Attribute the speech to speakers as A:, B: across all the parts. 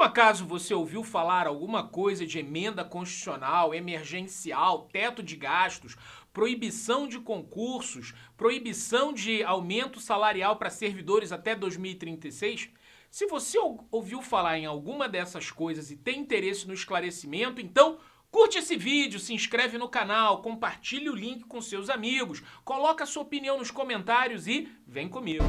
A: Por um acaso você ouviu falar alguma coisa de emenda constitucional, emergencial, teto de gastos, proibição de concursos, proibição de aumento salarial para servidores até 2036? Se você ouviu falar em alguma dessas coisas e tem interesse no esclarecimento, então curte esse vídeo, se inscreve no canal, compartilhe o link com seus amigos, coloca a sua opinião nos comentários e vem comigo.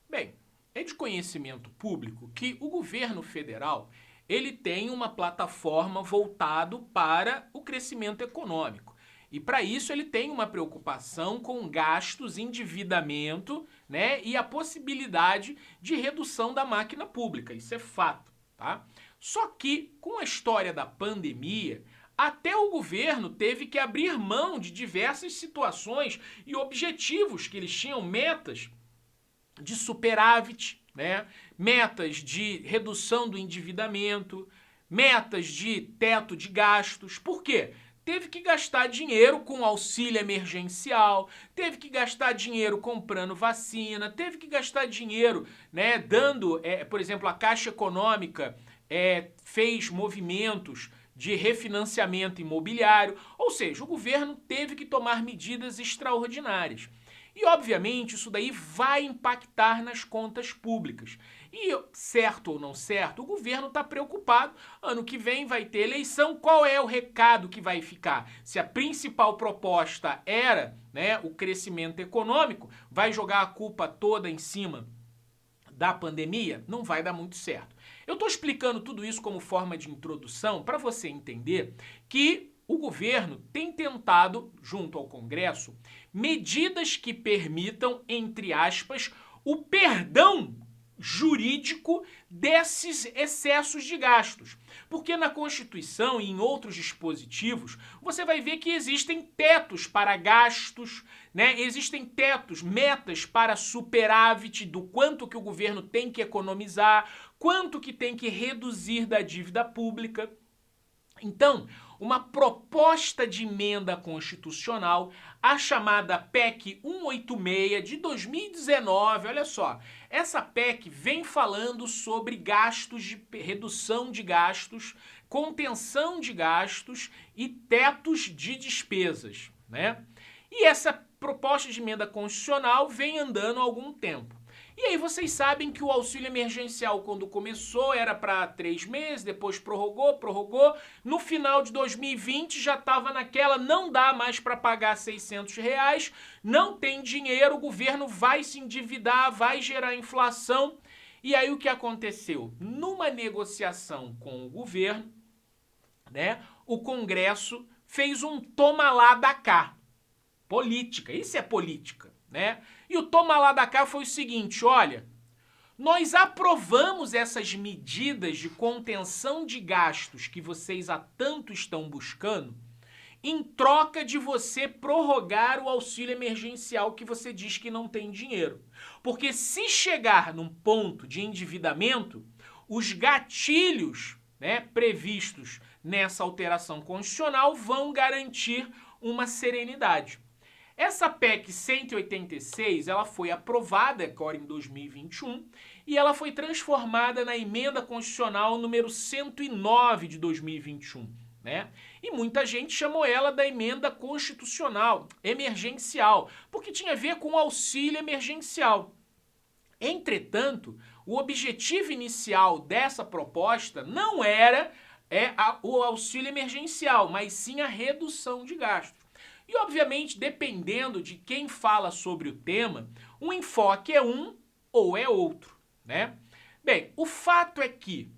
A: Bem, é de conhecimento público que o governo federal ele tem uma plataforma voltado para o crescimento econômico. E para isso ele tem uma preocupação com gastos, endividamento, né, e a possibilidade de redução da máquina pública. Isso é fato, tá? Só que com a história da pandemia, até o governo teve que abrir mão de diversas situações e objetivos que eles tinham, metas de superávit, né? Metas de redução do endividamento, metas de teto de gastos. Por quê? Teve que gastar dinheiro com auxílio emergencial, teve que gastar dinheiro comprando vacina, teve que gastar dinheiro, né, dando, por exemplo, a Caixa Econômica fez movimentos de refinanciamento imobiliário, ou seja, o governo teve que tomar medidas extraordinárias. E, obviamente, isso daí vai impactar nas contas públicas. E, certo ou não certo, o governo está preocupado. Ano que vem vai ter eleição. Qual é o recado que vai ficar? Se a principal proposta era, né, o crescimento econômico, vai jogar a culpa toda em cima da pandemia? Não vai dar muito certo. Eu estou explicando tudo isso como forma de introdução para você entender que o governo tem tentado, junto ao Congresso, medidas que permitam, entre aspas, o perdão jurídico desses excessos de gastos. Porque na Constituição e em outros dispositivos, você vai ver que existem tetos para gastos, né? Existem tetos, metas para superávit do quanto que o governo tem que economizar, quanto que tem que reduzir da dívida pública. Então, uma proposta de emenda constitucional, a chamada PEC 186 de 2019, olha só, essa PEC vem falando sobre gastos, de redução de gastos, contenção de gastos e tetos de despesas, né? E essa proposta de emenda constitucional vem andando há algum tempo. E aí vocês sabem que o auxílio emergencial, quando começou, era para 3 meses, depois prorrogou. No final de 2020 já estava naquela, não dá mais para pagar R$600, não tem dinheiro, o governo vai se endividar, vai gerar inflação. E aí o que aconteceu? Numa negociação com o governo, né, o Congresso fez um toma lá da cá. Política, isso é política, né? E o toma lá da cá foi o seguinte, olha, nós aprovamos essas medidas de contenção de gastos que vocês há tanto estão buscando em troca de você prorrogar o auxílio emergencial que você diz que não tem dinheiro. Porque se chegar num ponto de endividamento, os gatilhos, né, previstos nessa alteração constitucional vão garantir uma serenidade. Essa PEC 186, ela foi aprovada agora em 2021 e ela foi transformada na emenda constitucional número 109 de 2021, né? E muita gente chamou ela da emenda constitucional emergencial, porque tinha a ver com o auxílio emergencial. Entretanto, o objetivo inicial dessa proposta não era o auxílio emergencial, mas sim a redução de gastos. E, obviamente, dependendo de quem fala sobre o tema, o enfoque é um ou é outro, né? Bem, o fato é que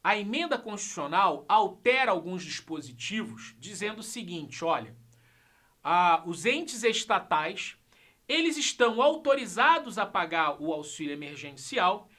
A: a emenda constitucional altera alguns dispositivos dizendo o seguinte, olha, os entes estatais, eles estão autorizados a pagar o auxílio emergencial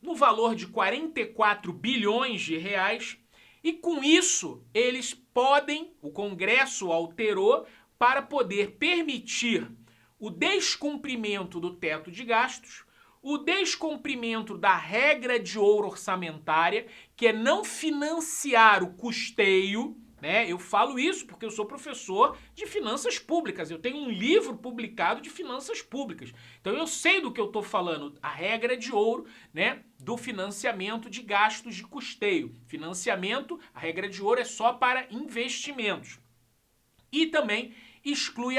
A: no valor de 44 bilhões de reais e, com isso, eles podem, o Congresso alterou, para poder permitir o descumprimento do teto de gastos o descumprimento da regra de ouro orçamentária, que é não financiar o custeio, né? Eu falo isso porque eu sou professor de finanças públicas, eu tenho um livro publicado de finanças públicas, então eu sei do que eu estou falando, a regra de ouro, né, do financiamento de gastos de custeio. Financiamento, a regra de ouro é só para investimentos. E também exclui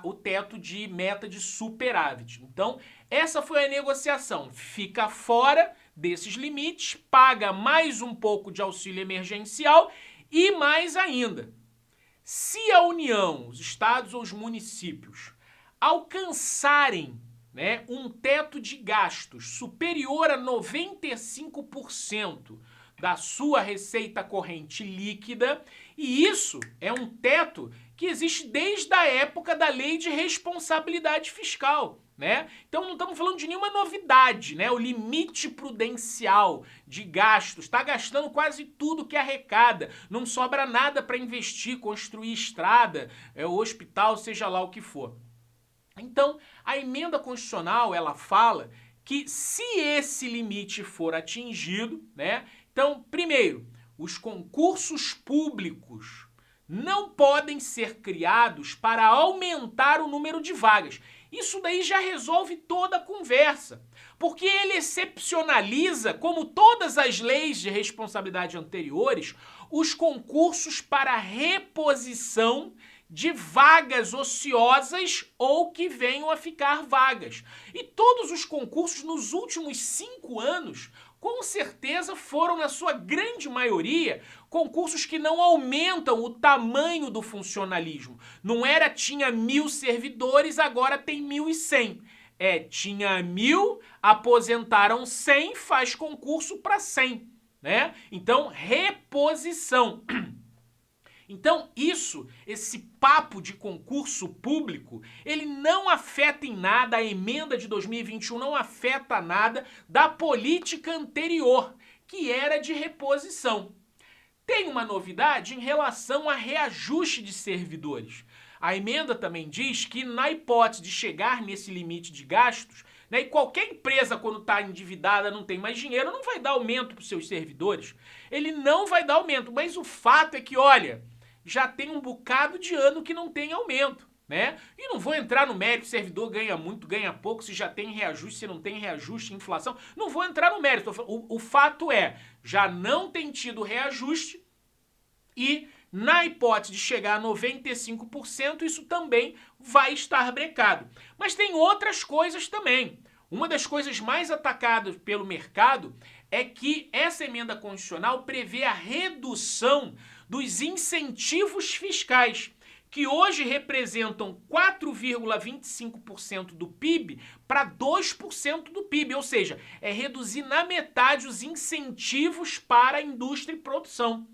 A: o teto de meta de superávit. Então, essa foi a negociação. Fica fora desses limites, paga mais um pouco de auxílio emergencial e mais ainda. Se a União, os estados ou os municípios alcançarem, né, um teto de gastos superior a 95% da sua receita corrente líquida, e isso é um teto que existe desde a época da Lei de Responsabilidade Fiscal, né? Então não estamos falando de nenhuma novidade, né? O limite prudencial de gastos, está gastando quase tudo que arrecada, não sobra nada para investir, construir estrada, o hospital, seja lá o que for. Então, a emenda constitucional, ela fala que se esse limite for atingido, né? Então, primeiro, os concursos públicos não podem ser criados para aumentar o número de vagas. Isso daí já resolve toda a conversa, porque ele excepcionaliza, como todas as leis de responsabilidade anteriores, os concursos para reposição de vagas ociosas ou que venham a ficar vagas. E todos os concursos nos últimos 5 anos, com certeza foram, na sua grande maioria, concursos que não aumentam o tamanho do funcionalismo. Não era tinha 1.000 servidores, agora tem 1.100. Tinha 1.000, aposentaram 100, faz concurso para 100, né? Então, reposição. Então esse papo de concurso público, ele não afeta em nada, a emenda de 2021 não afeta nada da política anterior, que era de reposição. Tem uma novidade em relação a reajuste de servidores. A emenda também diz que, na hipótese de chegar nesse limite de gastos, né, e qualquer empresa, quando está endividada, não tem mais dinheiro, não vai dar aumento para os seus servidores. Ele não vai dar aumento, mas o fato é que, olha, já tem um bocado de ano que não tem aumento, né? E não vou entrar no mérito, servidor ganha muito, ganha pouco, se já tem reajuste, se não tem reajuste, inflação. Não vou entrar no mérito. O fato é, já não tem tido reajuste e, na hipótese de chegar a 95%, isso também vai estar brecado. Mas tem outras coisas também. Uma das coisas mais atacadas pelo mercado é que essa emenda constitucional prevê a redução dos incentivos fiscais, que hoje representam 4,25% do PIB para 2% do PIB, ou seja, é reduzir na metade os incentivos para a indústria e produção.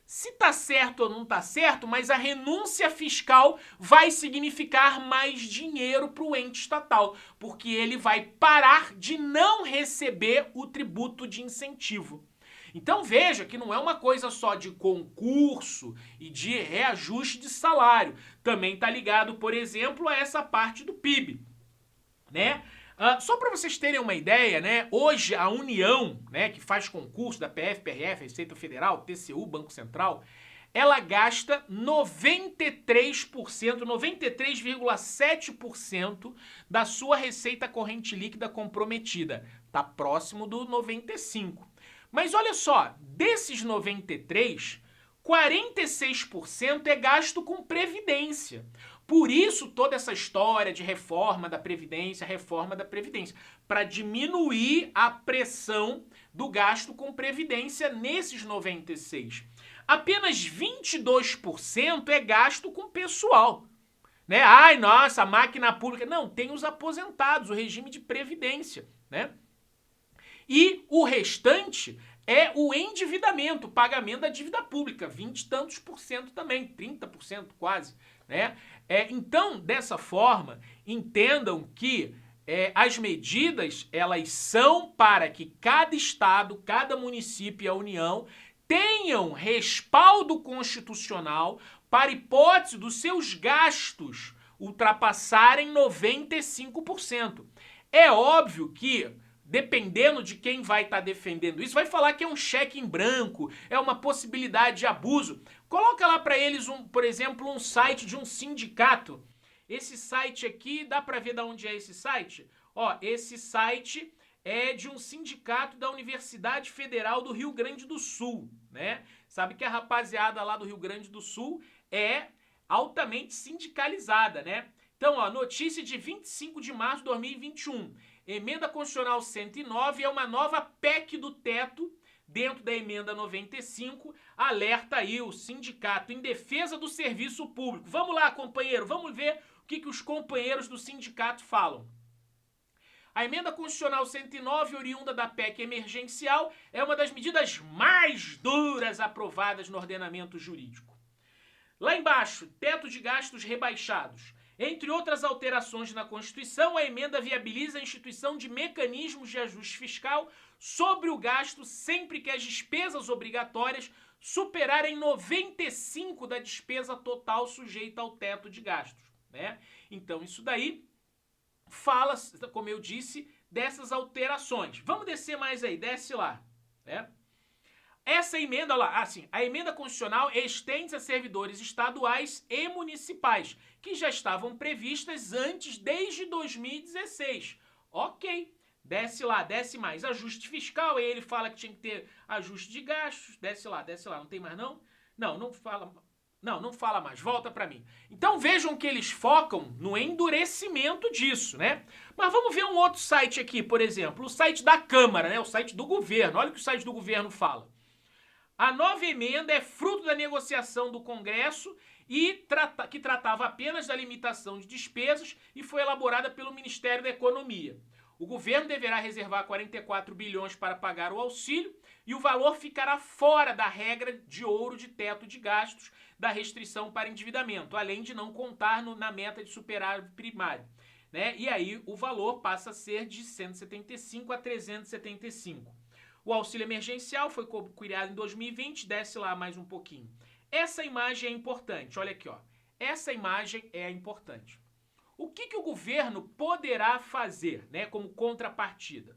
A: Se está certo ou não está certo, mas a renúncia fiscal vai significar mais dinheiro para o ente estatal, porque ele vai parar de não receber o tributo de incentivo. Então veja que não é uma coisa só de concurso e de reajuste de salário. Também está ligado, por exemplo, a essa parte do PIB, né? Só para vocês terem uma ideia, né? Hoje a União, né, que faz concurso da PF, PRF, Receita Federal, TCU, Banco Central, ela gasta 93%, 93,7% da sua receita corrente líquida comprometida. Está próximo do 95%. Mas olha só, desses 93%, 46% é gasto com previdência. Por isso toda essa história de reforma da Previdência, para diminuir a pressão do gasto com Previdência nesses 96%. Apenas 22% é gasto com pessoal. Né? Ai, nossa, a máquina pública. Não, tem os aposentados, o regime de Previdência, né? E o restante é o endividamento, o pagamento da dívida pública, 20 e tantos por cento também, 30% quase, né? Então, dessa forma, entendam que as medidas, elas são para que cada estado, cada município e a União tenham respaldo constitucional para hipótese dos seus gastos ultrapassarem 95%. É óbvio que, dependendo de quem vai estar defendendo isso, vai falar que é um cheque em branco, é uma possibilidade de abuso. Coloca lá para eles, por exemplo, um site de um sindicato. Esse site aqui, dá para ver de onde é esse site? Ó, esse site é de um sindicato da Universidade Federal do Rio Grande do Sul, né? Sabe que a rapaziada lá do Rio Grande do Sul é altamente sindicalizada, né? Então, ó, notícia de 25 de março de 2021. Emenda Constitucional 109 é uma nova PEC do teto dentro da emenda 95, alerta aí o sindicato em defesa do serviço público. Vamos lá, companheiro, vamos ver o que os companheiros do sindicato falam. A emenda constitucional 109, oriunda da PEC emergencial, é uma das medidas mais duras aprovadas no ordenamento jurídico. Lá embaixo, teto de gastos rebaixados. Entre outras alterações na Constituição, a emenda viabiliza a instituição de mecanismos de ajuste fiscal sobre o gasto sempre que as despesas obrigatórias superarem 95% da despesa total sujeita ao teto de gastos, né? Então, isso daí fala, como eu disse, dessas alterações. Vamos descer mais aí, desce lá, né? Essa emenda, olha lá, assim, a emenda constitucional estende a servidores estaduais e municipais, que já estavam previstas antes, desde 2016. Ok, desce lá, desce mais. Ajuste fiscal, aí ele fala que tinha que ter ajuste de gastos, desce lá, não tem mais não? Não fala mais, volta para mim. Então vejam que eles focam no endurecimento disso, né? Mas vamos ver um outro site aqui, por exemplo, o site da Câmara, né? O site do governo, olha o que o site do governo fala. A nova emenda é fruto da negociação do Congresso e que tratava apenas da limitação de despesas e foi elaborada pelo Ministério da Economia. O governo deverá reservar 44 bilhões para pagar o auxílio e o valor ficará fora da regra de ouro de teto de gastos da restrição para endividamento, além de não contar na meta de superávit primário, né? E aí o valor passa a ser de 175 a 375. O auxílio emergencial foi criado em 2020, desce lá mais um pouquinho. Essa imagem é importante, olha aqui, ó. Essa imagem é importante. O que o governo poderá fazer, né, como contrapartida?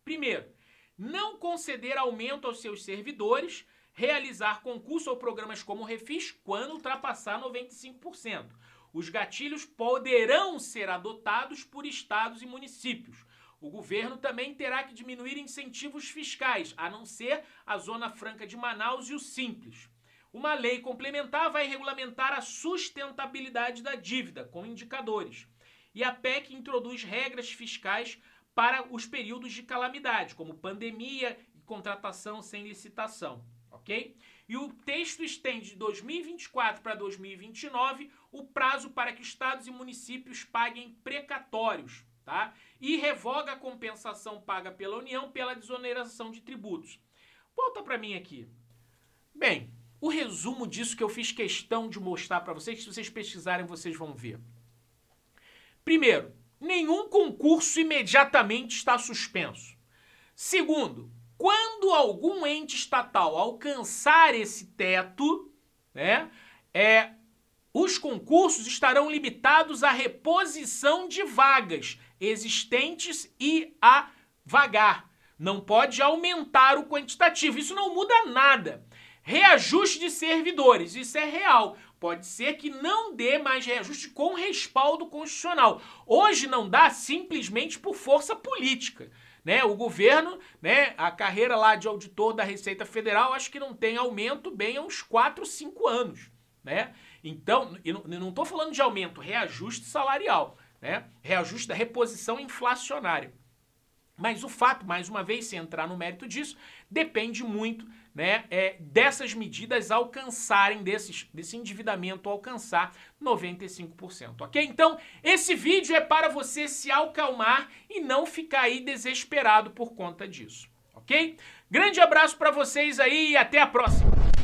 A: Primeiro, não conceder aumento aos seus servidores, realizar concurso ou programas como o Refis quando ultrapassar 95%. Os gatilhos poderão ser adotados por estados e municípios. O governo também terá que diminuir incentivos fiscais, a não ser a Zona Franca de Manaus e o Simples. Uma lei complementar vai regulamentar a sustentabilidade da dívida, com indicadores. E a PEC introduz regras fiscais para os períodos de calamidade, como pandemia e contratação sem licitação, ok? E o texto estende de 2024 para 2029 o prazo para que estados e municípios paguem precatórios, tá? E revoga a compensação paga pela União pela desoneração de tributos. Volta para mim aqui. Bem, o resumo disso que eu fiz questão de mostrar para vocês, se vocês pesquisarem, vocês vão ver. Primeiro, nenhum concurso imediatamente está suspenso. Segundo, quando algum ente estatal alcançar esse teto, né, os concursos estarão limitados à reposição de vagas existentes e a vagar. Não pode aumentar o quantitativo. Isso não muda nada. Reajuste de servidores, isso é real. Pode ser que não dê mais reajuste com respaldo constitucional. Hoje não dá simplesmente por força política, né? O governo, né, a carreira lá de auditor da Receita Federal, acho que não tem aumento bem há uns 4, 5 anos, né? Então, eu não estou falando de aumento, reajuste salarial, né? Reajuste da reposição inflacionária. Mas o fato, mais uma vez, se entrar no mérito disso, depende muito, né, dessas medidas alcançarem, desse endividamento alcançar 95%, ok? Então, esse vídeo é para você se acalmar e não ficar aí desesperado por conta disso, ok? Grande abraço para vocês aí e até a próxima!